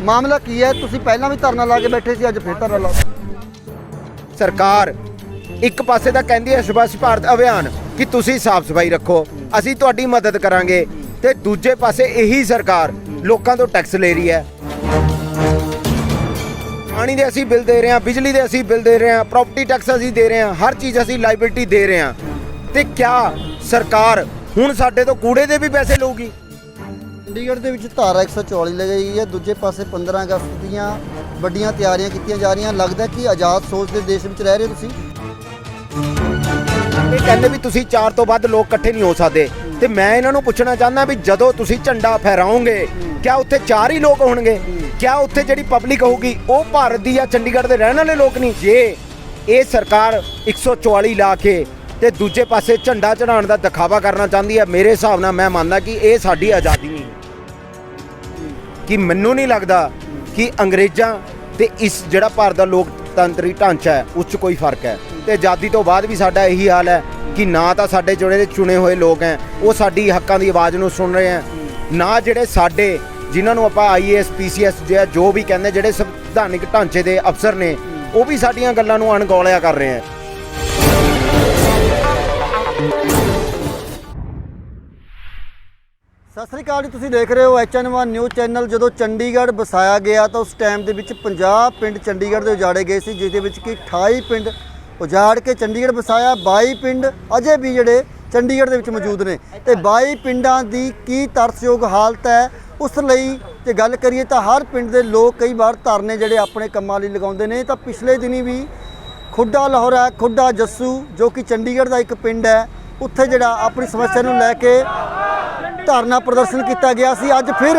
ਮਾਮਲਾ ਕੀ ਹੈ? ਤੁਸੀਂ ਪਹਿਲਾਂ ਵੀ ਧਰਨਾ ਲਾ ਕੇ ਬੈਠੇ ਸੀ, ਅੱਜ ਫਿਰ ਧਰਨਾ ਲਾ। ਸਰਕਾਰ ਇੱਕ ਪਾਸੇ ਤਾਂ ਕਹਿੰਦੀ ਹੈ ਸਵੱਛ ਭਾਰਤ ਅਭਿਆਨ ਕਿ ਤੁਸੀਂ ਸਾਫ਼ ਸਫਾਈ ਰੱਖੋ, ਅਸੀਂ ਤੁਹਾਡੀ ਮਦਦ ਕਰਾਂਗੇ, ਤੇ ਦੂਜੇ ਪਾਸੇ ਇਹੀ ਸਰਕਾਰ ਲੋਕਾਂ ਤੋਂ ਟੈਕਸ ਲੈ ਰਹੀ ਹੈ। ਪਾਣੀ ਦੇ ਅਸੀਂ ਬਿੱਲ ਦੇ ਰਹੇ ਹਾਂ, ਬਿਜਲੀ ਦੇ ਅਸੀਂ ਬਿੱਲ ਦੇ ਰਹੇ ਹਾਂ, ਪ੍ਰੋਪਰਟੀ ਟੈਕਸ ਅਸੀਂ ਦੇ ਰਹੇ ਹਾਂ, ਹਰ ਚੀਜ਼ ਅਸੀਂ ਲਾਇਬਿਲਟੀ ਦੇ ਰਹੇ ਹਾਂ। ਤੇ ਕਿਆ ਸਰਕਾਰ ਹੁਣ ਸਾਡੇ ਤੋਂ ਕੂੜੇ ਦੇ ਵੀ ਪੈਸੇ ਲਊਗੀ? ਚੰਡੀਗੜ੍ਹ ਦੇ ਵਿੱਚ ਧਾਰਾ 144 ਲਗਾਈ ਗਈ ਹੈ। ਦੂਜੇ ਪਾਸੇ 15 ਅਗਸਤ ਦੀਆਂ ਵੱਡੀਆਂ ਤਿਆਰੀਆਂ ਕੀਤੀਆਂ ਜਾ ਰਹੀਆਂ। ਲੱਗਦਾ ਕਿ ਆਜ਼ਾਦ ਸੋਚ ਦੇ ਦੇਸ਼ ਵਿੱਚ ਰਹਿ ਰਹੇ ਹੋ ਤੁਸੀਂ। ਇਹ ਕਹਿੰਦੇ ਵੀ ਤੁਸੀਂ 4 ਤੋਂ ਵੱਧ ਲੋਕ ਇਕੱਠੇ ਨਹੀਂ ਹੋ ਸਕਦੇ, ਤੇ ਮੈਂ ਇਹਨਾਂ ਨੂੰ ਪੁੱਛਣਾ ਚਾਹੁੰਦਾ ਵੀ ਜਦੋਂ ਤੁਸੀਂ ਝੰਡਾ ਫਹਿਰਾਓਗੇ ਕਿਆ ਉੱਥੇ 4 ਹੀ ਲੋਕ ਹੋਣਗੇ? ਕਿਆ ਉੱਥੇ ਜਿਹੜੀ ਪਬਲਿਕ ਹੋਊਗੀ ਉਹ ਭਾਰਤ ਦੀ ਜਾਂ ਚੰਡੀਗੜ੍ਹ ਦੇ ਰਹਿਣ ਵਾਲੇ ਲੋਕ ਨਹੀਂ? ਜੇ ਇਹ ਸਰਕਾਰ 144 ਲਾ ਕੇ ਤੇ ਦੂਜੇ ਪਾਸੇ ਝੰਡਾ ਚੜਾਉਣ ਦਾ ਦਿਖਾਵਾ ਕਰਨਾ ਚਾਹੁੰਦੀ ਹੈ, ਮੇਰੇ ਹਿਸਾਬ ਨਾਲ ਮੈਂ ਮੰਨਦਾ ਕਿ ਇਹ ਸਾਡੀ ਆਜ਼ਾਦੀ ਨਹੀਂ। ਕਿ ਮੈਨੂੰ ਨਹੀਂ ਲੱਗਦਾ ਕਿ ਅੰਗਰੇਜ਼ਾਂ ਤੇ ਇਸ ਜਿਹੜਾ ਭਾਰਤ ਦਾ ਲੋਕਤੰਤਰੀ ਢਾਂਚਾ ਹੈ ਉਸ 'ਚ ਕੋਈ ਫਰਕ ਹੈ। ਤੇ ਆਜ਼ਾਦੀ ਤੋਂ ਬਾਅਦ ਵੀ ਸਾਡਾ ਇਹੀ ਹਾਲ ਹੈ ਕਿ ਨਾ ਤਾਂ ਸਾਡੇ ਜਿਹੜੇ ਚੁਣੇ ਹੋਏ ਲੋਕ ਹੈ ਉਹ ਸਾਡੀ ਹੱਕਾਂ ਦੀ ਆਵਾਜ਼ ਨੂੰ ਸੁਣ ਰਹੇ ਹੈ, ਨਾ ਜਿਹੜੇ ਸਾਡੇ ਜਿਨ੍ਹਾਂ ਨੂੰ ਆਪਾਂ IAS PCS ਜੋ ਵੀ ਕਹਿੰਦੇ ਜਿਹੜੇ ਸੰਵਿਧਾਨਿਕ ਢਾਂਚੇ ਦੇ ਅਫਸਰ ਨੇ ਉਹ ਵੀ ਸਾਡੀਆਂ ਗੱਲਾਂ ਨੂੰ ਅਣਗੌਲਿਆ ਕਰ ਰਹੇ ਹੈ। ਸਤਿ ਸ੍ਰੀ ਅਕਾਲ ਜੀ, ਤੁਸੀਂ ਦੇਖ ਰਹੇ ਹੋ HN1 ਨਿਊਜ਼ ਚੈਨਲ। ਜਦੋਂ ਚੰਡੀਗੜ੍ਹ ਵਸਾਇਆ ਗਿਆ ਤਾਂ ਉਸ ਟਾਈਮ ਦੇ ਵਿੱਚ 50 ਪਿੰਡ ਚੰਡੀਗੜ੍ਹ ਦੇ ਉਜਾੜੇ ਗਏ ਸੀ, ਜਿਸ ਦੇ ਵਿੱਚ ਕਿ 28 ਪਿੰਡ ਉਜਾੜ ਕੇ ਚੰਡੀਗੜ੍ਹ ਵਸਾਇਆ। 22 ਪਿੰਡ ਅਜੇ ਵੀ ਜਿਹੜੇ ਚੰਡੀਗੜ੍ਹ ਦੇ ਵਿੱਚ ਮੌਜੂਦ ਨੇ, ਤੇ 22 ਪਿੰਡਾਂ ਦੀ ਕੀ ਤਰਸਯੋਗ ਹਾਲਤ ਹੈ ਉਸ ਲਈ ਜੇ ਗੱਲ ਕਰੀਏ ਤਾਂ ਹਰ ਪਿੰਡ ਦੇ ਲੋਕ ਕਈ ਵਾਰ ਧਰਨੇ ਜਿਹੜੇ ਆਪਣੇ ਕੰਮਾਂ ਲਈ ਲਗਾਉਂਦੇ ਨੇ। ਤਾਂ ਪਿਛਲੇ ਦਿਨੀ ਵੀ ਖੁੱਡਾ ਲਾਹੌਰਾ, ਖੁੱਡਾ ਜੱਸੂ ਜੋ ਕਿ ਚੰਡੀਗੜ੍ਹ ਦਾ ਇੱਕ ਪਿੰਡ ਹੈ, ਉੱਥੇ ਜਿਹੜਾ ਆਪਣੀ ਸਮੱਸਿਆ ਨੂੰ ਲੈ ਕੇ ਧਰਨਾ ਪ੍ਰਦਰਸ਼ਨ ਕੀਤਾ ਗਿਆ ਸੀ। ਅੱਜ ਫਿਰ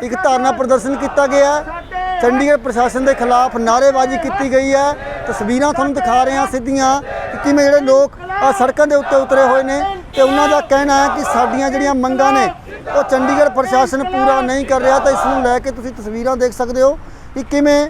ਇੱਕ ਧਰਨਾ ਪ੍ਰਦਰਸ਼ਨ ਕੀਤਾ ਗਿਆ। ਚੰਡੀਗੜ੍ਹ ਪ੍ਰਸ਼ਾਸਨ ਦੇ ਖਿਲਾਫ ਨਾਅਰੇਬਾਜ਼ੀ ਕੀਤੀ ਗਈ ਹੈ। ਤਸਵੀਰਾਂ ਤੁਹਾਨੂੰ ਦਿਖਾ ਰਹੇ ਹਾਂ ਸਿੱਧੀਆਂ ਕਿ ਕਿਵੇਂ ਜਿਹੜੇ ਲੋਕ ਸੜਕਾਂ ਦੇ ਉੱਤੇ ਉਤਰੇ ਹੋਏ ਨੇ, ਤੇ ਉਹਨਾਂ ਦਾ ਕਹਿਣਾ ਹੈ ਕਿ ਸਾਡੀਆਂ ਜਿਹੜੀਆਂ ਮੰਗਾਂ ਨੇ ਉਹ ਚੰਡੀਗੜ੍ਹ ਪ੍ਰਸ਼ਾਸਨ ਪੂਰਾ ਨਹੀਂ ਕਰ ਰਿਹਾ। ਤਾਂ ਇਸ ਨੂੰ ਲੈ ਕੇ ਤੁਸੀਂ ਤਸਵੀਰਾਂ ਦੇਖ ਸਕਦੇ ਹੋ ਕਿ ਕਿਵੇਂ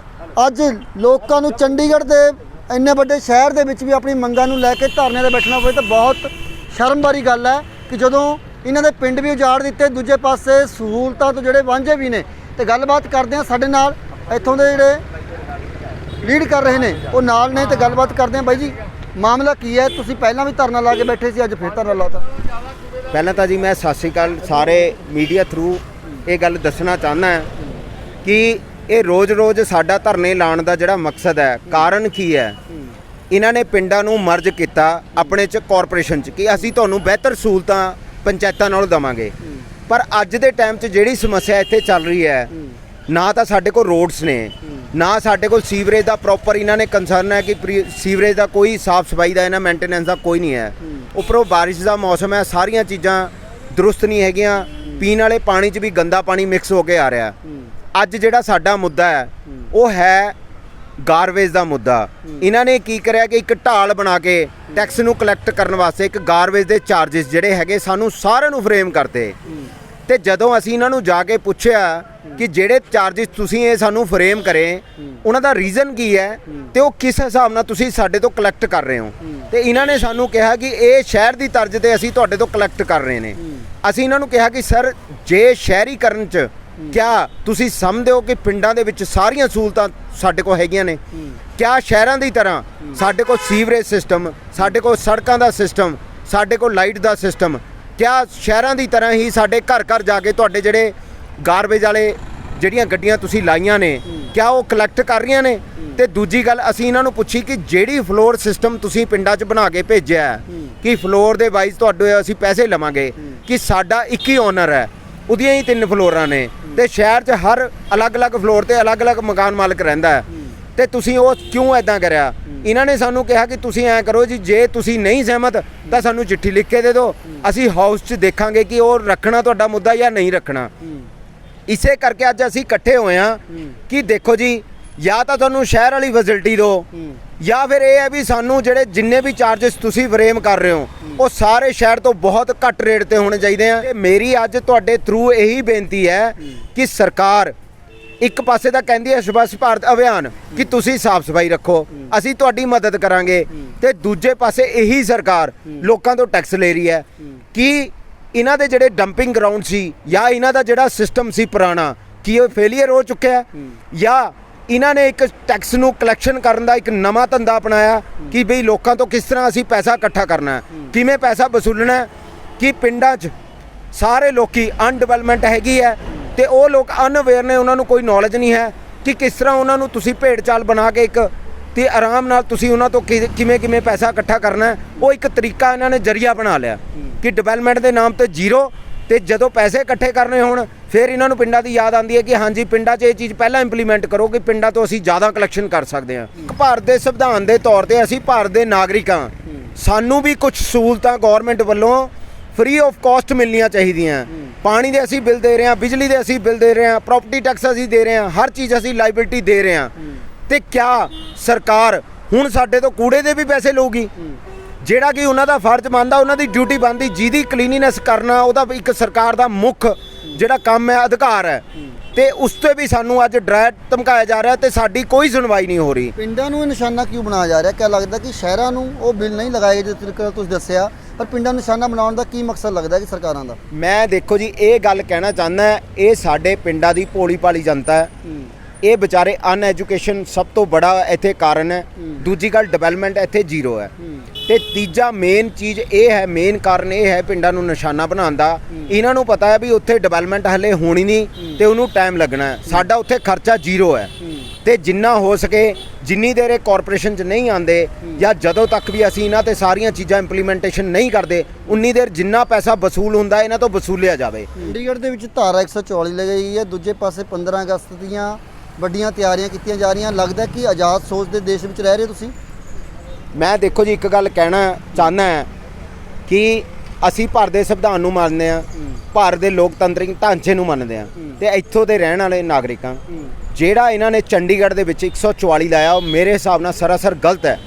ਅੱਜ ਲੋਕਾਂ ਨੂੰ ਚੰਡੀਗੜ੍ਹ ਦੇ ਇੰਨੇ ਵੱਡੇ ਸ਼ਹਿਰ ਦੇ ਵਿੱਚ ਵੀ ਆਪਣੀ ਮੰਗਾਂ ਨੂੰ ਲੈ ਕੇ ਧਰਨੇ 'ਤੇ ਬੈਠਣਾ ਪਵੇ। ਤਾਂ ਬਹੁਤ ਸ਼ਰਮ ਵਾਲੀ ਗੱਲ ਹੈ ਕਿ ਜਦੋਂ ਇਹਨਾਂ ਦੇ ਪਿੰਡ ਵੀ ਉਜਾੜ ਦਿੱਤੇ, ਦੂਜੇ ਪਾਸੇ ਸਹੂਲਤਾਂ ਤੋਂ ਜਿਹੜੇ ਵਾਂਝੇ ਵੀ ਨੇ। ਤੇ ਗੱਲਬਾਤ ਕਰਦੇ ਹਾਂ, ਸਾਡੇ ਨਾਲ ਇੱਥੋਂ ਦੇ ਜਿਹੜੇ ਲੀਡ ਕਰ ਰਹੇ ਨੇ ਉਹ ਨਾਲ ਨੇ, ਤੇ ਗੱਲਬਾਤ ਕਰਦੇ ਹਾਂ। ਬਾਈ ਜੀ, ਮਾਮਲਾ ਕੀ ਹੈ? ਤੁਸੀਂ ਪਹਿਲਾਂ ਵੀ ਧਰਨਾ ਲਾ ਕੇ ਬੈਠੇ ਸੀ, ਅੱਜ ਫਿਰ ਧਰਨਾ ਲਾਤਾ। ਪਹਿਲਾਂ ਤਾਂ ਜੀ ਮੈਂ ਸਤਿ ਸ਼੍ਰੀ ਅਕਾਲ ਸਾਰੇ ਮੀਡੀਆ ਥਰੂ ਇਹ ਗੱਲ ਦੱਸਣਾ ਚਾਹੁੰਦਾ ਕਿ ਇਹ ਰੋਜ਼-ਰੋਜ਼ ਸਾਡਾ ਧਰਨੇ ਲਾਉਣ ਦਾ ਜਿਹੜਾ ਮਕਸਦ ਹੈ, ਕਾਰਨ ਕੀ ਹੈ? ਇਹਨਾਂ ਨੇ ਪਿੰਡਾਂ ਨੂੰ ਮਰਜ ਕੀਤਾ ਆਪਣੇ 'ਚ ਕਾਰਪੋਰੇਸ਼ਨ 'ਚ ਕਿ ਅਸੀਂ ਤੁਹਾਨੂੰ ਬਿਹਤਰ ਸਹੂਲਤਾਂ ਪੰਚਾਇਤਾਂ ਨਾਲ ਦੇਵਾਂਗੇ। ਪਰ ਅੱਜ ਦੇ ਟਾਈਮ 'ਚ ਜਿਹੜੀ ਸਮੱਸਿਆ ਇੱਥੇ ਚੱਲ ਰਹੀ ਹੈ, ਨਾ ਤਾਂ ਸਾਡੇ ਕੋਲ ਰੋਡਸ ਨੇ, ਨਾ ਸਾਡੇ ਕੋਲ ਸੀਵਰੇਜ ਦਾ ਪ੍ਰੋਪਰ ਇਹਨਾਂ ਨੇ ਕੰਸਰਨ ਹੈ ਕਿ ਸੀਵਰੇਜ ਦਾ ਕੋਈ ਸਾਫ਼ ਸਫਾਈ ਦਾ ਇਹਨਾਂ ਮੇਨਟੇਨੈਂਸ ਦਾ ਕੋਈ ਨਹੀਂ ਹੈ। ਉੱਪਰੋਂ ਬਾਰਿਸ਼ ਦਾ ਮੌਸਮ ਹੈ, ਸਾਰੀਆਂ ਚੀਜ਼ਾਂ ਦਰੁਸਤ ਨਹੀਂ ਹੈਗੀਆਂ। ਪੀਣ ਵਾਲੇ ਪਾਣੀ 'ਚ ਵੀ ਗੰਦਾ ਪਾਣੀ ਮਿਕਸ ਹੋ ਕੇ ਆ ਰਿਹਾ। ਅੱਜ ਜਿਹੜਾ ਸਾਡਾ ਮੁੱਦਾ ਹੈ ਉਹ ਹੈ ਗਾਰਬੇਜ ਦਾ ਮੁੱਦਾ। ਇਹਨਾਂ ਨੇ ਕੀ ਕਰਿਆ ਕਿ ਇੱਕ ਢਾਲ ਬਣਾ ਕੇ ਟੈਕਸ ਨੂੰ ਕਲੈਕਟ ਕਰਨ ਵਾਸਤੇ ਇੱਕ ਗਾਰਬੇਜ ਦੇ ਚਾਰजेस ਜਿਹੜੇ ਹੈਗੇ ਸਾਨੂੰ ਸਾਰਿਆਂ ਨੂੰ ਫਰੇਮ ਕਰਤੇ। ਤੇ ਜਦੋਂ ਅਸੀਂ ਇਹਨਾਂ ਨੂੰ ਜਾ ਕੇ ਪੁੱਛਿਆ ਕਿ ਜਿਹੜੇ ਚਾਰजेस ਤੁਸੀਂ ਇਹ ਸਾਨੂੰ ਫਰੇਮ ਕਰੇ ਉਹਨਾਂ ਦਾ ਰੀਜ਼ਨ ਕੀ ਹੈ ਤੇ ਉਹ ਕਿਸ ਹਿਸਾਬ ਨਾਲ ਤੁਸੀਂ ਸਾਡੇ ਤੋਂ ਕਲੈਕਟ ਕਰ ਰਹੇ ਹੋ, ਤੇ ਇਹਨਾਂ ਨੇ ਸਾਨੂੰ ਕਿਹਾ ਕਿ ਇਹ ਸ਼ਹਿਰ ਦੀ ਤਰਜ਼ ਤੇ ਅਸੀਂ ਤੁਹਾਡੇ ਤੋਂ ਕਲੈਕਟ ਕਰ ਰਹੇ ਨੇ। ਅਸੀਂ ਇਹਨਾਂ ਨੂੰ ਕਿਹਾ ਕਿ ਸਰ ਜੇ ਸ਼ਹਿਰੀਕਰਨ 'ਚ ਕਿਆ ਤੁਸੀਂ ਸਮਝਦੇ ਹੋ ਕਿ ਪਿੰਡਾਂ ਦੇ ਵਿੱਚ ਸਾਰੀਆਂ ਸਹੂਲਤਾਂ ਸਾਡੇ ਕੋਲ ਹੈਗੀਆਂ ਨੇ? ਕਿਆ ਸ਼ਹਿਰਾਂ ਦੀ ਤਰ੍ਹਾਂ ਸਾਡੇ ਕੋਲ ਸੀਵਰੇਜ ਸਿਸਟਮ, ਸਾਡੇ ਕੋਲ ਸੜਕਾਂ ਦਾ ਸਿਸਟਮ, ਸਾਡੇ ਕੋਲ ਲਾਈਟ ਦਾ ਸਿਸਟਮ, ਕਿਆ ਸ਼ਹਿਰਾਂ ਦੀ ਤਰ੍ਹਾਂ ਹੀ ਸਾਡੇ ਘਰ ਘਰ ਜਾ ਕੇ ਤੁਹਾਡੇ ਜਿਹੜੇ ਗਾਰਬੇਜ ਵਾਲੇ ਜਿਹੜੀਆਂ ਗੱਡੀਆਂ ਤੁਸੀਂ ਲਾਈਆਂ ਨੇ ਕਿਆ ਉਹ ਕਲੈਕਟ ਕਰ ਰਹੀਆਂ ਨੇ? ਤੇ ਦੂਜੀ ਗੱਲ ਅਸੀਂ ਇਹਨਾਂ ਨੂੰ ਪੁੱਛੀ ਕਿ ਜਿਹੜੀ ਫਲੋਰ ਸਿਸਟਮ ਤੁਸੀਂ ਪਿੰਡਾਂ 'ਚ ਬਣਾ ਕੇ ਭੇਜਿਆ ਕਿ ਫਲੋਰ ਦੇ ਵਾਈਜ਼ ਤੁਹਾਡੇ ਅਸੀਂ ਪੈਸੇ ਲਵਾਂਗੇ, ਕਿ ਸਾਡਾ ਇੱਕ ਹੀ ਓਨਰ ਹੈ, ਉਹਦੀਆਂ ਹੀ 3 ਫਲੋਰਾਂ ਨੇ, ਤੇ ਸ਼ਹਿਰ 'ਚ ਹਰ ਅਲੱਗ-ਅਲੱਗ ਫਲੋਰ ਤੇ ਅਲੱਗ-ਅਲੱਗ ਮਕਾਨ ਮਾਲਕ ਰਹਿੰਦਾ ਹੈ, ਤੇ ਤੁਸੀਂ ਉਹ ਕਿਉਂ ਐਦਾਂ ਕਰਿਆ? ਇਹਨਾਂ ਨੇ ਸਾਨੂੰ ਕਿਹਾ ਕਿ ਤੁਸੀਂ ਐਂ ਕਰੋ ਜੀ, ਜੇ ਤੁਸੀਂ ਨਹੀਂ ਸਹਿਮਤ ਤਾਂ ਸਾਨੂੰ ਚਿੱਠੀ ਲਿਖ ਕੇ ਦੇ ਦਿਓ, ਅਸੀਂ ਹਾਊਸ 'ਚ ਦੇਖਾਂਗੇ ਕਿ ਉਹ ਰੱਖਣਾ ਤੁਹਾਡਾ ਮੁੱਦਾ ਜਾਂ ਨਹੀਂ ਰੱਖਣਾ। ਇਸੇ ਕਰਕੇ ਅੱਜ ਅਸੀਂ ਇਕੱਠੇ ਹੋਏ ਹਾਂ ਕਿ ਦੇਖੋ ਜੀ, ਜਾਂ ਤਾਂ ਤੁਹਾਨੂੰ ਸ਼ਹਿਰ ਵਾਲੀ ਫੈਸਿਲਿਟੀ ਦਿਓ, ਜਾਂ ਫਿਰ ਇਹ ਹੈ ਵੀ ਸਾਨੂੰ ਜਿਹੜੇ ਜਿੰਨੇ ਵੀ ਚਾਰजेस ਤੁਸੀਂ ਫਰੇਮ ਕਰ ਰਹੇ ਹੋ ਉਹ ਸਾਰੇ ਸ਼ਹਿਰ ਤੋਂ ਬਹੁਤ ਘੱਟ ਰੇਟ ਤੇ ਹੋਣੇ ਚਾਹੀਦੇ ਆ। ਮੇਰੀ ਅੱਜ ਤੁਹਾਡੇ ਥਰੂ ਇਹੀ ਬੇਨਤੀ ਹੈ ਕਿ ਸਰਕਾਰ ਇੱਕ ਪਾਸੇ ਤਾਂ ਕਹਿੰਦੀ ਹੈ ਸਵੱਛ ਭਾਰਤ ਅਭਿਆਨ ਕਿ ਤੁਸੀਂ ਸਾਫ਼ ਸਫਾਈ ਰੱਖੋ, ਅਸੀਂ ਤੁਹਾਡੀ ਮਦਦ ਕਰਾਂਗੇ, ਤੇ ਦੂਜੇ ਪਾਸੇ ਇਹੀ ਸਰਕਾਰ ਲੋਕਾਂ ਤੋਂ ਟੈਕਸ ਲੈ ਰਹੀ ਹੈ। ਕਿ ਇਹਨਾਂ ਦੇ ਜਿਹੜੇ ਡੰਪਿੰਗ ਗਰਾਊਂਡ ਸੀ ਜਾਂ ਇਹਨਾਂ ਦਾ ਜਿਹੜਾ ਸਿਸਟਮ ਸੀ ਪੁਰਾਣਾ ਕੀ ਉਹ ਫੇਲੀਅਰ ਹੋ ਚੁੱਕਿਆ ਜਾਂ ਇਹਨਾਂ ਨੇ ਇੱਕ ਟੈਕਸ ਨੂੰ ਕਲੈਕਸ਼ਨ ਕਰਨ ਦਾ ਇੱਕ ਨਵਾਂ ਧੰਦਾ ਅਪਣਾਇਆ ਕਿ ਬਈ ਲੋਕਾਂ ਤੋਂ ਕਿਸ ਤਰ੍ਹਾਂ ਅਸੀਂ ਪੈਸਾ ਇਕੱਠਾ ਕਰਨਾ ਹੈ, ਕਿਵੇਂ ਪੈਸਾ ਵਸੂਲਣਾ ਹੈ। ਕਿ ਪਿੰਡਾਂ 'ਚ ਸਾਰੇ ਲੋਕੀ ਅਨਡਿਵੈਲਪਮੈਂਟ ਹੈਗੀ ਹੈ ਤੇ ਉਹ ਲੋਕ ਅਨਅਵੇਅਰ ਨੇ, ਉਹਨਾਂ ਨੂੰ ਕੋਈ ਨੌਲੇਜ ਨਹੀਂ ਹੈ ਕਿ ਕਿਸ ਤਰ੍ਹਾਂ ਉਹਨਾਂ ਨੂੰ ਤੁਸੀਂ ਭੇਡ ਚਾਲ ਬਣਾ ਕੇ ਇੱਕ ਤੇ ਆਰਾਮ ਨਾਲ ਤੁਸੀਂ ਉਹਨਾਂ ਤੋਂ ਕਿਵੇਂ ਪੈਸਾ ਇਕੱਠਾ ਕਰਨਾ ਹੈ। ਉਹ ਇੱਕ ਤਰੀਕਾ ਇਹਨਾਂ ਨੇ ਜ਼ਰੀਆ ਬਣਾ ਲਿਆ ਕਿ ਡਿਵੈਲਪਮੈਂਟ ਦੇ ਨਾਮ ਤੇ ਜ਼ੀਰੋ, ਤੇ ਜਦੋਂ ਪੈਸੇ ਇਕੱਠੇ ਕਰਨੇ ਹੋਣ ਫਿਰ ਇਹਨਾਂ ਨੂੰ ਪਿੰਡਾਂ ਦੀ ਯਾਦ ਆਉਂਦੀ ਹੈ ਕਿ ਹਾਂਜੀ ਪਿੰਡਾਂ 'ਚ ਇਹ ਚੀਜ਼ ਪਹਿਲਾਂ ਇੰਪਲੀਮੈਂਟ ਕਰੋ ਕਿ ਪਿੰਡਾਂ ਤੋਂ ਅਸੀਂ ਜ਼ਿਆਦਾ ਕਲੈਕਸ਼ਨ ਕਰ ਸਕਦੇ ਹਾਂ। ਭਾਰਤ ਦੇ ਸੰਵਿਧਾਨ ਦੇ ਤੌਰ ਤੇ ਅਸੀਂ ਭਾਰਤ ਦੇ ਨਾਗਰਿਕ ਹਾਂ, ਸਾਨੂੰ ਵੀ ਕੁਝ ਸਹੂਲਤਾਂ ਗਵਰਨਮੈਂਟ ਵੱਲੋਂ ਫ੍ਰੀ ਆਫ ਕਾਸਟ ਮਿਲਣੀਆਂ ਚਾਹੀਦੀਆਂ। ਪਾਣੀ ਦੇ ਅਸੀਂ ਬਿੱਲ ਦੇ ਰਹੇ ਹਾਂ, ਬਿਜਲੀ ਦੇ ਅਸੀਂ ਬਿੱਲ ਦੇ ਰਹੇ ਹਾਂ, ਪ੍ਰਾਪਰਟੀ ਟੈਕਸ ਅਸੀਂ ਦੇ ਰਹੇ ਹਾਂ, ਹਰ ਚੀਜ਼ ਅਸੀਂ ਲਾਇਬਿਲਟੀ ਦੇ ਰਹੇ ਹਾਂ। ਤੇ ਕਿਆ ਸਰਕਾਰ ਹੁਣ ਸਾਡੇ ਤੋਂ ਕੂੜੇ ਦੇ ਵੀ ਪੈਸੇ ਲਊਗੀ? ਜਿਹੜਾ ਕਿ ਉਹਨਾਂ ਦਾ ਫਰਜ਼ ਬਣਦਾ, ਉਹਨਾਂ ਦੀ ਡਿਊਟੀ ਬਣਦੀ, ਜਿਹਦੀ ਕਲੀਨਿਨੈਸ ਕਰਨਾ ਉਹਦਾ ਇੱਕ ਸਰਕਾਰ ਦਾ ਮੁੱਖ ਜਿਹੜਾ ਕੰਮ ਹੈ, ਅਧਿਕਾਰ ਹੈ, ਤੇ ਉਸ ਤੇ ਵੀ ਸਾਨੂੰ ਅੱਜ ਡਰਾਇਆ ਧਮਕਾਇਆ ਜਾ ਰਿਹਾ ਤੇ ਸਾਡੀ ਕੋਈ ਸੁਣਵਾਈ ਨਹੀਂ ਹੋ ਰਹੀ। ਪਿੰਡਾਂ ਨੂੰ ਇਹ ਨਿਸ਼ਾਨਾ ਕਿਉਂ ਬਣਾਇਆ ਜਾ ਰਿਹਾ? ਕਿਆ ਲੱਗਦਾ ਕਿ ਸ਼ਹਿਰਾਂ ਨੂੰ ਉਹ ਬਿੱਲ ਨਹੀਂ ਲਗਾਏ ਜਿਸ ਤਰੀਕੇ ਨਾਲ ਤੁਸੀਂ ਦੱਸਿਆ, ਪਰ ਪਿੰਡਾਂ ਨੂੰ ਨਿਸ਼ਾਨਾ ਬਣਾਉਣ ਦਾ ਕੀ ਮਕਸਦ ਲੱਗਦਾ ਕਿ ਸਰਕਾਰਾਂ ਦਾ? ਮੈਂ ਦੇਖੋ ਜੀ ਇਹ ਗੱਲ ਕਹਿਣਾ ਚਾਹੁੰਦਾ, ਇਹ ਸਾਡੇ ਪਿੰਡਾਂ ਦੀ ਭੋਲੀ ਭਾਲੀ ਜਨਤਾ ਹੈ, ਇਹ ਵਿਚਾਰੇ ਅਨਐਜੂਕੇਸ਼ਨ ਸਭ ਤੋਂ ਬੜਾ ਇੱਥੇ ਕਾਰਨ ਹੈ। ਦੂਜੀ ਗੱਲ ਡਿਵੈਲਪਮੈਂਟ ਇੱਥੇ ਜ਼ੀਰੋ ਹੈ। ਤੇ ਤੀਜਾ ਮੇਨ ਚੀਜ਼ ਇਹ ਹੈ, ਮੇਨ ਕਾਰਨ ਇਹ ਹੈ ਪਿੰਡਾਂ ਨੂੰ ਨਿਸ਼ਾਨਾ ਬਣਾਉਣ ਦਾ। ਇਹਨਾਂ ਨੂੰ ਪਤਾ ਹੈ ਵੀ ਉੱਥੇ ਡਿਵੈਲਪਮੈਂਟ ਹਲੇ ਹੋਣੀ ਨਹੀਂ ਤੇ ਉਹਨੂੰ ਟਾਈਮ ਲੱਗਣਾ ਹੈ। ਸਾਡਾ ਉੱਥੇ ਖਰਚਾ ਜ਼ੀਰੋ ਹੈ ਤੇ ਜਿੰਨਾ ਹੋ ਸਕੇ, ਜਿੰਨੀ ਦੇਰ ਇਹ ਕਾਰਪੋਰੇਸ਼ਨ 'ਚ ਨਹੀਂ ਆਉਂਦੇ ਜਾਂ ਜਦੋਂ ਤੱਕ ਵੀ ਅਸੀਂ ਇਹਨਾਂ ਤੇ ਸਾਰੀਆਂ ਚੀਜ਼ਾਂ ਇੰਪਲੀਮੈਂਟੇਸ਼ਨ ਨਹੀਂ ਕਰਦੇ, ਉਨੀ ਦੇਰ ਜਿੰਨਾ ਪੈਸਾ ਵਸੂਲ ਹੁੰਦਾ ਇਹਨਾਂ ਤੋਂ ਵਸੂਲਿਆ ਜਾਵੇ। ਚੰਡੀਗੜ੍ਹ ਦੇ ਵਿੱਚ ਧਾਰਾ 144 ਲਗਾਈ ਗਈ ਹੈ, ਦੂਜੇ ਪਾਸੇ 15 ਅਗਸਤ ਦੀਆਂ ਵੱਡੀਆਂ ਤਿਆਰੀਆਂ ਕੀਤੀਆਂ ਜਾ ਰਹੀਆਂ। ਲੱਗਦਾ ਕਿ ਆਜ਼ਾਦ ਸੋਚ ਦੇ ਦੇਸ਼ ਵਿੱਚ ਰਹਿ ਰਹੇ ਤੁਸੀਂ? ਮੈਂ ਦੇਖੋ ਜੀ ਇੱਕ ਗੱਲ ਕਹਿਣਾ ਚਾਹੁੰਦਾ ਕਿ ਅਸੀਂ ਭਾਰਤ ਦੇ ਸੰਵਿਧਾਨ ਨੂੰ ਮੰਨਦੇ ਹਾਂ, ਭਾਰਤ ਦੇ ਲੋਕਤੰਤਰਿਕ ਢਾਂਚੇ ਨੂੰ ਮੰਨਦੇ ਹਾਂ ਤੇ ਇੱਥੋਂ ਦੇ ਰਹਿਣ ਵਾਲੇ ਨਾਗਰਿਕਾਂ। ਜਿਹੜਾ ਇਹਨਾਂ ਨੇ ਚੰਡੀਗੜ੍ਹ ਦੇ ਵਿੱਚ 144 ਲਾਇਆ ਉਹ ਮੇਰੇ ਹਿਸਾਬ ਨਾਲ ਸਰਾਸਰ ਗਲਤ ਹੈ।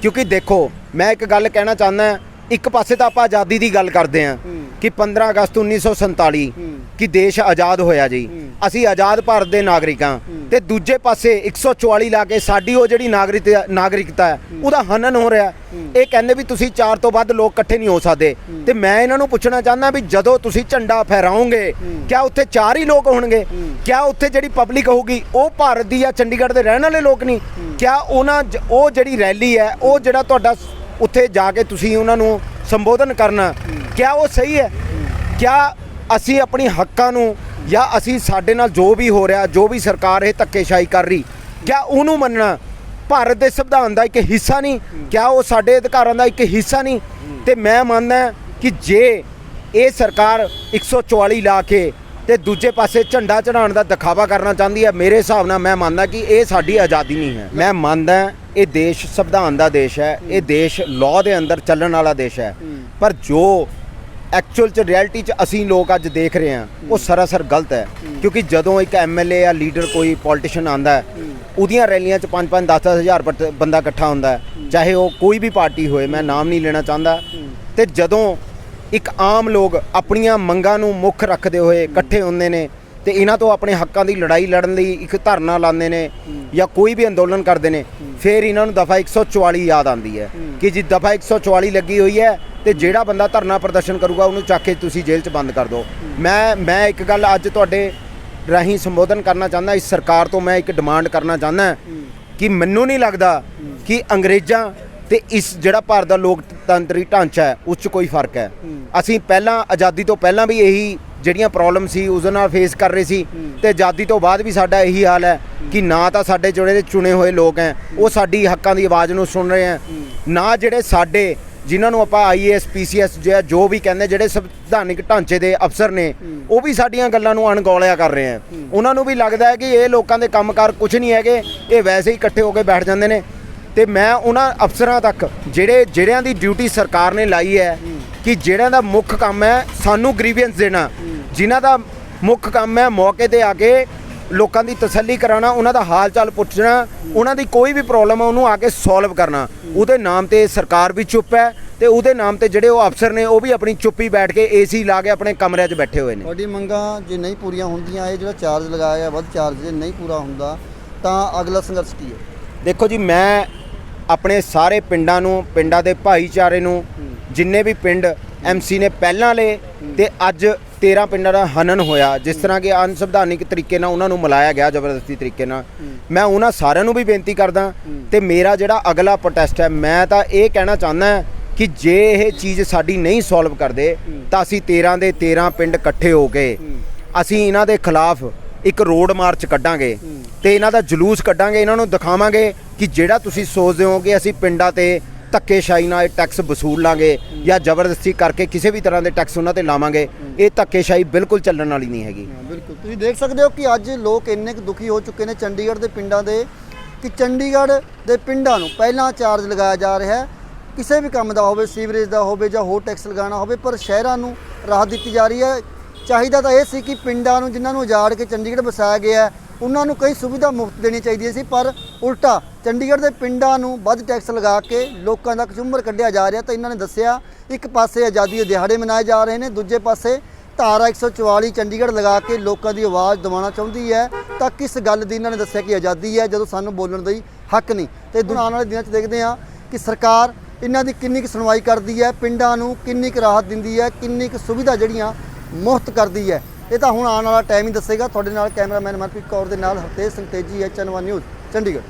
ਕਿਉਂਕਿ ਦੇਖੋ ਮੈਂ ਇੱਕ ਗੱਲ ਕਹਿਣਾ ਚਾਹੁੰਦਾ, ਇੱਕ ਪਾਸੇ ਤਾਂ ਆਪਾਂ ਆਜ਼ਾਦੀ ਦੀ ਗੱਲ ਕਰਦੇ ਹਾਂ ਕਿ 15 ਅਗਸਤ 1947 ਕਿ ਦੇਸ਼ ਆਜ਼ਾਦ ਹੋਇਆ ਜੀ, ਅਸੀਂ ਆਜ਼ਾਦ ਭਾਰਤ ਦੇ ਨਾਗਰਿਕ ਹਾਂ, ਤੇ ਦੂਜੇ ਪਾਸੇ 144 ਲਾ ਕੇ ਸਾਡੀ ਉਹ ਜਿਹੜੀ ਨਾਗਰਿਕਤਾ ਹੈ ਉਹਦਾ ਹਨਨ ਹੋ ਰਿਹਾ। ਇਹ ਕਹਿੰਦੇ ਵੀ ਤੁਸੀਂ 4 ਤੋਂ ਵੱਧ ਲੋਕ ਇਕੱਠੇ ਨਹੀਂ ਹੋ ਸਕਦੇ। ਤੇ ਮੈਂ ਇਹਨਾਂ ਨੂੰ ਪੁੱਛਣਾ ਚਾਹੁੰਦਾ ਵੀ ਜਦੋਂ ਤੁਸੀਂ ਝੰਡਾ ਫਹਿਰਾਓਗੇ ਕਿਆ ਉੱਥੇ 4 ਹੀ ਲੋਕ ਹੋਣਗੇ? ਕਿਆ ਉੱਥੇ ਜਿਹੜੀ ਪਬਲਿਕ ਹੋਊਗੀ ਉਹ ਭਾਰਤ ਦੀ ਜਾਂ ਚੰਡੀਗੜ੍ਹ ਦੇ ਰਹਿਣ ਵਾਲੇ ਲੋਕ ਨਹੀਂ? ਕਿਆ ਉਹ ਜਿਹੜੀ ਰੈਲੀ ਹੈ, ਉਹ ਜਿਹੜਾ ਤੁਹਾਡਾ ਉੱਥੇ ਜਾ ਕੇ ਤੁਸੀਂ ਉਹਨਾਂ ਨੂੰ ਸੰਬੋਧਨ ਕਰਨਾ, ਕਿਆ ਉਹ ਸਹੀ ਹੈ? ਕਿਆ ਅਸੀਂ ਆਪਣੀ ਹੱਕਾਂ ਨੂੰ ਜਾਂ ਅਸੀਂ ਸਾਡੇ ਨਾਲ ਜੋ ਵੀ ਹੋ ਰਿਹਾ, ਜੋ ਵੀ ਸਰਕਾਰ ਇਹ ਧੱਕੇਸ਼ਾਹੀ ਕਰ ਰਹੀ, ਕਿਆ ਉਹਨੂੰ ਮੰਨਣਾ ਭਾਰਤ ਦੇ ਸੰਵਿਧਾਨ ਦਾ ਇੱਕ ਹਿੱਸਾ ਨਹੀਂ? ਕਿਆ ਉਹ ਸਾਡੇ ਅਧਿਕਾਰਾਂ ਦਾ ਇੱਕ ਹਿੱਸਾ ਨਹੀਂ? ਤੇ ਮੈਂ ਮੰਨਦਾ ਕਿ ਜੇ ਇਹ ਸਰਕਾਰ 144 ਲਾ ਕੇ ਤੇ ਦੂਜੇ ਪਾਸੇ ਝੰਡਾ ਚੜਾਉਣ ਦਾ ਦਿਖਾਵਾ ਕਰਨਾ ਚਾਹੁੰਦੀ ਹੈ, ਮੇਰੇ ਹਿਸਾਬ ਨਾਲ ਮੈਂ ਮੰਨਦਾ ਕਿ ਇਹ ਸਾਡੀ ਆਜ਼ਾਦੀ ਨਹੀਂ ਹੈ। ਮੈਂ ਮੰਨਦਾ ਇਹ ਦੇਸ਼ ਸੰਵਿਧਾਨ ਦਾ ਦੇਸ਼ ਹੈ, ਇਹ ਦੇਸ਼ ਲਾਅ ਦੇ ਅੰਦਰ ਚੱਲਣ ਵਾਲਾ ਦੇਸ਼ ਹੈ, ਪਰ ਜੋ ਐਕਚੁਅਲ 'ਚ ਰਿਐਲਿਟੀ 'ਚ ਅਸੀਂ ਲੋਕ ਅੱਜ ਦੇਖ ਰਹੇ ਹਾਂ ਉਹ ਸਰਾਸਰ ਗਲਤ ਹੈ। ਕਿਉਂਕਿ ਜਦੋਂ ਇੱਕ ਐਮਐਲਏ ਜਾਂ ਲੀਡਰ ਕੋਈ ਪੋਲੀਟੀਸ਼ੀਅਨ ਆਉਂਦਾ ਉਹਦੀਆਂ ਰੈਲੀਆਂ 'ਚ 5-5 10-10 ਹਜ਼ਾਰ ਬੰਦਾ ਇਕੱਠਾ ਹੁੰਦਾ, ਚਾਹੇ ਉਹ ਕੋਈ ਵੀ ਪਾਰਟੀ ਹੋਏ, ਮੈਂ ਨਾਮ ਨਹੀਂ ਲੈਣਾ ਚਾਹੁੰਦਾ। ਤੇ ਜਦੋਂ ਇੱਕ ਆਮ ਲੋਕ ਆਪਣੀਆਂ ਮੰਗਾਂ ਨੂੰ ਮੁੱਖ ਰੱਖਦੇ ਹੋਏ ਇਕੱਠੇ ਹੁੰਦੇ ਨੇ ਤੇ ਇਹਨਾਂ ਤੋਂ ਆਪਣੇ ਹੱਕਾਂ ਦੀ ਲੜਾਈ ਲੜਨ ਲਈ ਇੱਕ ਧਰਨਾ ਲਾਉਂਦੇ ਨੇ ਜਾਂ ਕੋਈ ਵੀ ਅੰਦੋਲਨ ਕਰਦੇ ਨੇ, ਫਿਰ ਇਹਨਾਂ ਨੂੰ ਦਫਾ 144 ਯਾਦ ਆਉਂਦੀ ਹੈ ਕਿ ਜੀ ਦਫਾ 144 ਲੱਗੀ ਹੋਈ ਹੈ ਤੇ ਜਿਹੜਾ ਬੰਦਾ ਧਰਨਾ ਪ੍ਰਦਰਸ਼ਨ ਕਰੂਗਾ ਉਹਨੂੰ ਚੱਕ ਕੇ ਤੁਸੀਂ ਜੇਲ੍ਹ 'ਚ ਬੰਦ ਕਰ ਦਿਓ। ਮੈਂ ਇੱਕ ਗੱਲ ਅੱਜ ਤੁਹਾਡੇ ਰਾਹੀਂ ਸੰਬੋਧਨ ਕਰਨਾ ਚਾਹੁੰਦਾ, ਇਸ ਸਰਕਾਰ ਤੋਂ ਮੈਂ ਇੱਕ ਡਿਮਾਂਡ ਕਰਨਾ ਚਾਹੁੰਦਾ ਕਿ ਮੈਨੂੰ ਨਹੀਂ ਲੱਗਦਾ ਕਿ ਅੰਗਰੇਜ਼ਾਂ ਤੇ ਇਸ ਜਿਹੜਾ ਭਾਰਤ ਦਾ ਲੋਕਤੰਤਰੀ ਢਾਂਚਾ ਹੈ ਉਸ 'ਚ ਕੋਈ ਫਰਕ ਹੈ। ਅਸੀਂ ਪਹਿਲਾਂ ਆਜ਼ਾਦੀ ਤੋਂ ਪਹਿਲਾਂ ਵੀ ਇਹੀ ਜਿਹੜੀਆਂ ਪ੍ਰੋਬਲਮ ਸੀ ਉਸ ਨਾਲ ਫੇਸ ਕਰ ਰਹੇ ਸੀ ਤੇ ਆਜ਼ਾਦੀ ਤੋਂ ਬਾਅਦ ਵੀ ਸਾਡਾ ਇਹੀ ਹਾਲ ਹੈ ਕਿ ਨਾ ਤਾਂ ਸਾਡੇ ਜਿਹੜੇ ਚੁਣੇ ਹੋਏ ਲੋਕ ਹੈ ਉਹ ਸਾਡੀ ਹੱਕਾਂ ਦੀ ਆਵਾਜ਼ ਨੂੰ ਸੁਣ ਰਹੇ ਹੈ, ਨਾ ਜਿਹੜੇ ਸਾਡੇ ਜਿਨ੍ਹਾਂ ਨੂੰ ਆਪਾਂ IAS PCS ਜੋ ਵੀ ਕਹਿੰਦੇ ਜਿਹੜੇ ਸੰਵਿਧਾਨਿਕ ਢਾਂਚੇ ਦੇ ਅਫਸਰ ਨੇ ਉਹ ਵੀ ਸਾਡੀਆਂ ਗੱਲਾਂ ਨੂੰ ਅਣਗੌਲਿਆ ਕਰ ਰਹੇ ਹੈ। ਉਹਨਾਂ ਨੂੰ ਵੀ ਲੱਗਦਾ ਹੈ ਕਿ ਇਹ ਲੋਕਾਂ ਦੇ ਕੰਮਕਾਰ ਕੁਝ ਨਹੀਂ ਹੈਗੇ, ਇਹ ਵੈਸੇ ਹੀ ਇਕੱਠੇ ਹੋ ਕੇ ਬੈਠ ਜਾਂਦੇ ਨੇ। ਤੇ ਮੈਂ ਉਹਨਾਂ ਅਫਸਰਾਂ ਤੱਕ ਜਿਹੜਿਆਂ ਦੀ ਡਿਊਟੀ ਸਰਕਾਰ ਨੇ ਲਾਈ ਹੈ ਕਿ ਜਿਹੜਿਆਂ ਦਾ ਮੁੱਖ ਕੰਮ ਹੈ ਸਾਨੂੰ ਗ੍ਰੀਵੈਂਸ ਦੇਣਾ, ਜਿਨ੍ਹਾਂ ਦਾ ਮੁੱਖ ਕੰਮ ਹੈ ਮੌਕੇ ਤੇ ਆ ਕੇ ਲੋਕਾਂ ਦੀ ਤਸੱਲੀ ਕਰਾਉਣਾ, ਉਹਨਾਂ ਦਾ ਹਾਲ ਚਾਲ ਪੁੱਛਣਾ, ਉਹਨਾਂ ਦੀ ਕੋਈ ਵੀ ਪ੍ਰੋਬਲਮ ਹੈ ਉਹਨੂੰ ਆ ਕੇ ਸੋਲਵ ਕਰਨਾ, ਉਹਦੇ ਨਾਮ ਤੇ ਸਰਕਾਰ ਵੀ ਚੁੱਪ ਹੈ ਤੇ ਉਹਦੇ ਨਾਮ ਤੇ ਜਿਹੜੇ ਉਹ ਅਫਸਰ ਨੇ ਉਹ ਵੀ ਆਪਣੀ ਚੁੱਪੀ ਬੈਠ ਕੇ AC ਲਾ ਕੇ ਆਪਣੇ ਕਮਰਿਆਂ 'ਚ ਬੈਠੇ ਹੋਏ ਨੇ। ਤੁਹਾਡੀ ਮੰਗਾਂ ਜੇ ਨਹੀਂ ਪੂਰੀਆਂ ਹੁੰਦੀਆਂ, ਇਹ ਜਿਹੜਾ ਚਾਰਜ ਲਗਾਇਆ ਗਿਆ ਵੱਧ ਚਾਰਜ ਜੇ ਨਹੀਂ ਪੂਰਾ ਹੁੰਦਾ ਤਾਂ ਅਗਲਾ ਸੰਘਰਸ਼ ਕੀ ਹੈ? ਦੇਖੋ ਜੀ, ਮੈਂ ਆਪਣੇ ਸਾਰੇ ਪਿੰਡਾਂ ਦੇ ਭਾਈਚਾਰੇ ਨੂੰ, ਜਿੰਨੇ ਵੀ ਪਿੰਡ ਐਮਸੀ ਨੇ ਪਹਿਲਾਂ ਲਏ ਤੇ ਅੱਜ 13 ਪਿੰਡਾਂ ਦਾ ਹਨਨ ਹੋਇਆ। ਜਿਸ ਤਰ੍ਹਾਂ ਕਿ ਅਨਸੰਵਿਧਾਨਿਕ ਤਰੀਕੇ ਨਾਲ ਉਹਨਾਂ ਨੂੰ ਮਿਲਾਇਆ ਗਿਆ, ਜ਼ਬਰਦਸਤੀ ਤਰੀਕੇ ਨਾਲ। ਮੈਂ ਉਹਨਾਂ ਸਾਰਿਆਂ ਨੂੰ ਵੀ ਬੇਨਤੀ ਕਰਦਾ ਤੇ ਮੇਰਾ ਜਿਹੜਾ ਅਗਲਾ ਪ੍ਰੋਟੈਸਟ ਹੈ, ਮੈਂ ਤਾਂ ਇਹ ਕਹਿਣਾ ਚਾਹੁੰਦਾ ਕਿ ਜੇ ਇਹ ਚੀਜ਼ ਸਾਡੀ ਨਹੀਂ ਸੋਲਵ ਕਰਦੇ ਤਾਂ ਅਸੀਂ 13 ਦੇ 13 ਪਿੰਡ ਇਕੱਠੇ ਹੋ ਕੇ ਅਸੀਂ ਇਹਨਾਂ ਦੇ ਖਿਲਾਫ ਇੱਕ ਰੋਡ ਮਾਰਚ ਕੱਢਾਂਗੇ ਤੇ ਇਹਨਾਂ ਦਾ ਜਲੂਸ ਕੱਢਾਂਗੇ। ਇਹਨਾਂ ਨੂੰ ਦਿਖਾਵਾਂਗੇ ਕਿ ਜਿਹੜਾ ਤੁਸੀਂ ਸੋਚਦੇ ਹੋ ਕਿ ਅਸੀਂ ਪਿੰਡਾਂ ਤੇ ਧੱਕੇਸ਼ਾਹੀ ਨਾਲ ਟੈਕਸ ਵਸੂਲ ਲਾਂਗੇ ਜਾਂ ਜ਼ਬਰਦਸਤੀ ਕਰਕੇ ਕਿਸੇ ਵੀ ਤਰ੍ਹਾਂ ਦੇ ਟੈਕਸ ਉਹਨਾਂ ਤੇ ਲਾਵਾਂਗੇ, ਇਹ ਧੱਕੇਸ਼ਾਹੀ ਬਿਲਕੁਲ ਚੱਲਣ ਵਾਲੀ ਨਹੀਂ ਹੈਗੀ। ਬਿਲਕੁਲ ਤੁਸੀਂ ਦੇਖ ਸਕਦੇ ਹੋ ਕਿ ਅੱਜ ਲੋਕ ਇੰਨੇ ਕੁ ਦੁਖੀ ਹੋ ਚੁੱਕੇ ਨੇ ਚੰਡੀਗੜ੍ਹ ਦੇ ਪਿੰਡਾਂ ਦੇ ਕਿ ਚੰਡੀਗੜ੍ਹ ਦੇ ਪਿੰਡਾਂ ਨੂੰ ਪਹਿਲਾਂ ਚਾਰਜ ਲਗਾਇਆ ਜਾ ਰਿਹਾ ਹੈ ਕਿਸੇ ਵੀ ਕੰਮ ਦਾ ਹੋਵੇ, ਸੀਵਰੇਜ ਦਾ ਹੋਵੇ ਜਾਂ ਹੋਰ ਟੈਕਸ ਲਗਾਉਣਾ ਹੋਵੇ, ਪਰ ਸ਼ਹਿਰਾਂ ਨੂੰ ਰਾਹਤ ਦਿੱਤੀ ਜਾ ਰਹੀ ਹੈ। ਚਾਹੀਦਾ ਤਾਂ ਇਹ ਸੀ ਕਿ ਪਿੰਡਾਂ ਨੂੰ ਜਿਨ੍ਹਾਂ ਨੂੰ ਉਜਾੜ ਕੇ ਚੰਡੀਗੜ੍ਹ ਵਸਾਇਆ ਗਿਆ ਉਹਨਾਂ ਨੂੰ ਕਈ ਸੁਵਿਧਾ ਮੁਫਤ ਦੇਣੀ ਚਾਹੀਦੀ ਸੀ, ਪਰ ਉਲਟਾ ਚੰਡੀਗੜ੍ਹ ਦੇ ਪਿੰਡਾਂ ਨੂੰ ਵੱਧ ਟੈਕਸ ਲਗਾ ਕੇ ਲੋਕਾਂ ਦਾ ਕਚੂਮਰ ਕੱਢਿਆ ਜਾ ਰਿਹਾ। ਤਾਂ ਇਹਨਾਂ ਨੇ ਦੱਸਿਆ ਇੱਕ ਪਾਸੇ ਆਜ਼ਾਦੀ ਦੇ ਦਿਹਾੜੇ ਮਨਾਏ ਜਾ ਰਹੇ ਨੇ, ਦੂਜੇ ਪਾਸੇ ਧਾਰਾ 144 ਚੰਡੀਗੜ੍ਹ ਲਗਾ ਕੇ ਲੋਕਾਂ ਦੀ ਆਵਾਜ਼ ਦਬਾਉਣਾ ਚਾਹੁੰਦੀ ਹੈ। ਤਾਂ ਕਿਸ ਗੱਲ ਦੀ ਇਹਨਾਂ ਨੇ ਦੱਸਿਆ ਕਿ ਆਜ਼ਾਦੀ ਹੈ ਜਦੋਂ ਸਾਨੂੰ ਬੋਲਣ ਦਾ ਹੀ ਹੱਕ ਨਹੀਂ। ਤੇ ਆਉਣ ਵਾਲੇ ਦਿਨਾਂ 'ਚ ਦੇਖਦੇ ਹਾਂ ਕਿ ਸਰਕਾਰ ਇਹਨਾਂ ਦੀ ਕਿੰਨੀ ਕੁ ਸੁਣਵਾਈ ਕਰਦੀ ਹੈ, ਪਿੰਡਾਂ ਨੂੰ ਕਿੰਨੀ ਕੁ ਰਾਹਤ ਦਿੰਦੀ ਹੈ, ਕਿੰਨੀ ਕੁ ਸੁਵਿਧਾ ਜਿਹੜੀਆਂ ਮੁਫਤ ਕਰਦੀ ਹੈ। ਇਹ ਤਾਂ ਹੁਣ ਆਉਣ ਵਾਲਾ ਟਾਈਮ ਹੀ ਦੱਸੇਗਾ। ਤੁਹਾਡੇ ਨਾਲ ਕੈਮਰਾਮੈਨ ਮਨਪ੍ਰੀਤ ਕੌਰ ਦੇ ਨਾਲ ਹਰਤੇਜ ਸਿੰਘ ਤੇਜੀ, HN1 ਨਿਊਜ਼ ਚੰਡੀਗੜ੍ਹ।